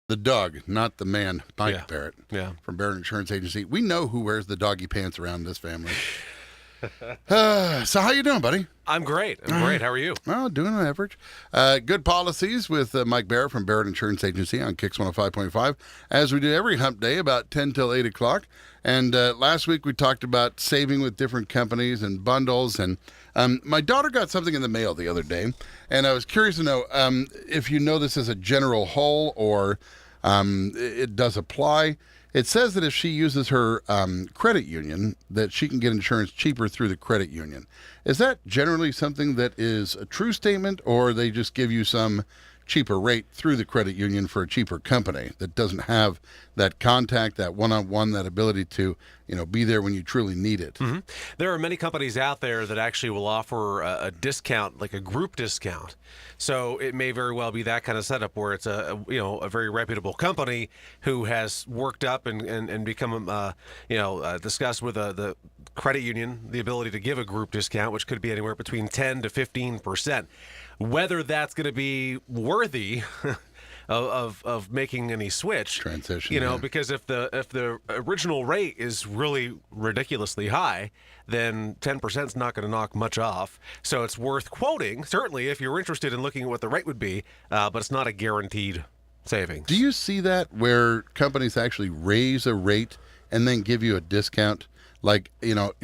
The dog, not the man, Mike Yeah. Barrett Yeah. from Barrett Insurance Agency. We know who wears the doggy pants around this family. So how you doing, buddy? I'm great. How are you? Well, doing an average. Good policies with Mike Barrett from Barrett Insurance Agency on Kicks 105.5, as we do every hump day about 10 till 8 o'clock. And last week we talked about saving with different companies and bundles. And my daughter got something in the mail the other day, and I was curious to know if you know this as a general whole or it does apply. It says that if she uses her credit union, that she can get insurance cheaper through the credit union. Is that generally something that is a true statement, or they just give you some cheaper rate through the credit union for a cheaper company that doesn't have that contact, that one-on-one, that ability to, be there when you truly need it? Mm-hmm. There are many companies out there that actually will offer a discount, like a group discount. So it may very well be that kind of setup where it's a very reputable company who has worked up and become discussed with the credit union the ability to give a group discount, which could be anywhere between 10 to 15%. Whether that's going to be worthy of making any switch transition, because if the original rate is really ridiculously high, then 10% is not going to knock much off. So it's worth quoting, certainly, if you're interested in looking at what the rate would be, but it's not a guaranteed savings. Do you see that where companies actually raise a rate and then give you a discount? Like,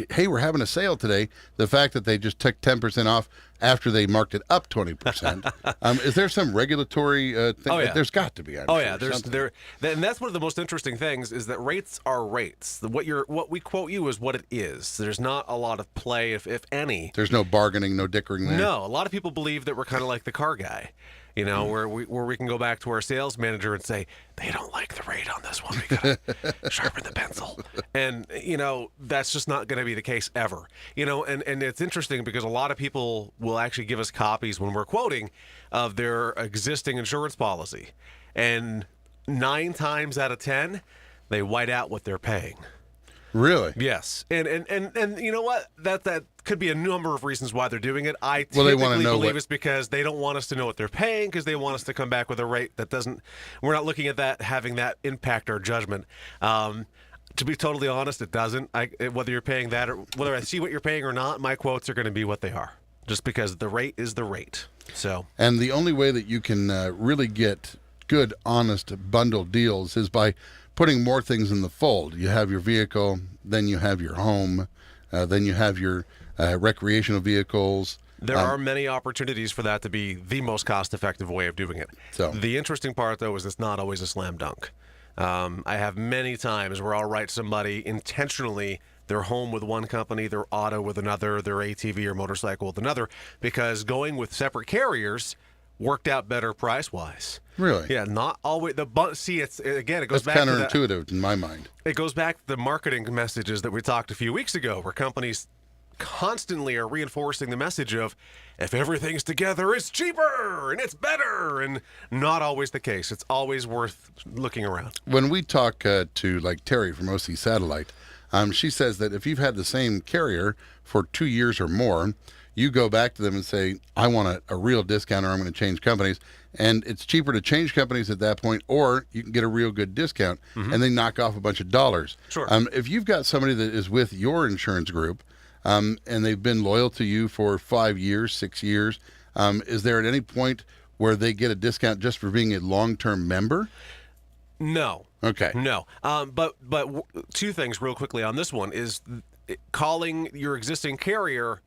hey, we're having a sale today. The fact that they just took 10% off after they marked it up 20%. Is there some regulatory thing? Oh, yeah. There's got to be. And that's one of the most interesting things is that rates are rates. What we quote you is what it is. There's not a lot of play, if any. There's no bargaining, no dickering there. No, a lot of people believe that we're kind of like the car guy. Where we can go back to our sales manager and say, they don't like the rate on this one. We got to sharpen the pencil. And, that's just not going to be the case ever. And it's interesting because a lot of people will actually give us copies when we're quoting of their existing insurance policy. And 9 times out of 10, they white out what they're paying. Really? Yes. And you know what? That could be a number of reasons why they're doing it. I they typically believe it's because they don't want us to know what they're paying, because they want us to come back with a rate that doesn't. We're not looking at that having that impact our judgment. To be totally honest, it doesn't. Whether you're paying that or whether I see what you're paying or not, my quotes are going to be what they are, just because the rate is the rate. So. And the only way that you can really get good, honest bundle deals is by putting more things in the fold. You have your vehicle, then you have your home, then you have your recreational vehicles. There are many opportunities for that to be the most cost-effective way of doing it. So. The interesting part, though, is it's not always a slam dunk. I have many times where I'll write somebody intentionally their home with one company, their auto with another, their ATV or motorcycle with another, because going with separate carriers worked out better price-wise. Really? Yeah, not always. It goes That's back to counterintuitive in my mind. It goes back to the marketing messages that we talked a few weeks ago, where companies constantly are reinforcing the message of, if everything's together, it's cheaper and it's better, and not always the case. It's always worth looking around. When we talk to like Terry from OC Satellite, she says that if you've had the same carrier for 2 years or more, you go back to them and say, I want a real discount, or I'm going to change companies. And it's cheaper to change companies at that point, or you can get a real good discount, and they knock off a bunch of dollars. Sure. If you've got somebody that is with your insurance group, and they've been loyal to you for 5 years, 6 years, is there at any point where they get a discount just for being a long-term member? No. Okay. No. But two things real quickly on this one is calling your existing carrier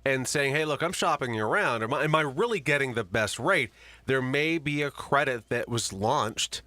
and saying, hey, look, I'm shopping you around. Am I really getting the best rate? There may be a credit that was launched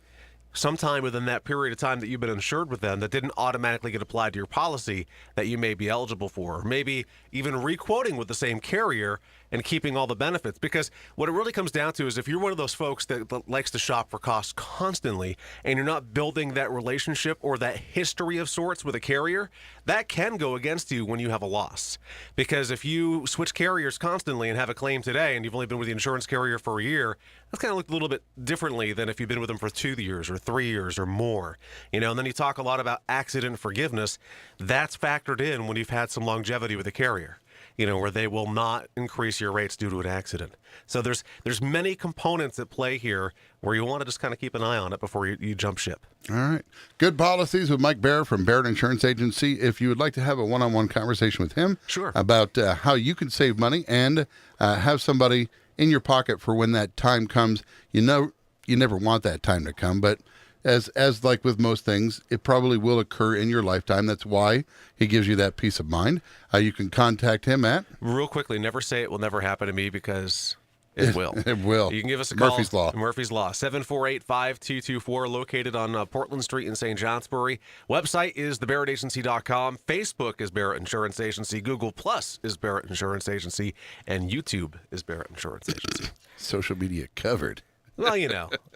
sometime within that period of time that you've been insured with them that didn't automatically get applied to your policy that you may be eligible for. Maybe even requoting with the same carrier and keeping all the benefits. Because what it really comes down to is if you're one of those folks that likes to shop for costs constantly and you're not building that relationship or that history of sorts with a carrier, that can go against you when you have a loss. Because if you switch carriers constantly and have a claim today and you've only been with the insurance carrier for a year, that's kind of looked a little bit differently than if you've been with them for 2 years or 3 years or more. And then you talk a lot about accident forgiveness. That's factored in when you've had some longevity with a carrier. where they will not increase your rates due to an accident. So there's many components at play here where you want to just kind of keep an eye on it before you jump ship. All right. Good Policies with Mike Barrett from Barrett Insurance Agency. If you would like to have a one-on-one conversation with him Sure. about how you can save money and have somebody in your pocket for when that time comes, you never want that time to come, but as like with most things, it probably will occur in your lifetime. That's why he gives you that peace of mind. You can contact him at... Real quickly, never say it will never happen to me, because it will. It will. You can give us a call. Murphy's Law. Murphy's Law, 748-5224, located on Portland Street in St. Johnsbury. Website is thebarrettagency.com. Facebook is Barrett Insurance Agency. Google Plus is Barrett Insurance Agency. And YouTube is Barrett Insurance Agency. Social media covered. Well,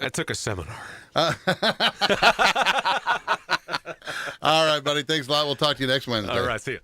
I took a seminar. All right, buddy. Thanks a lot. We'll talk to you next Wednesday. All right, see you.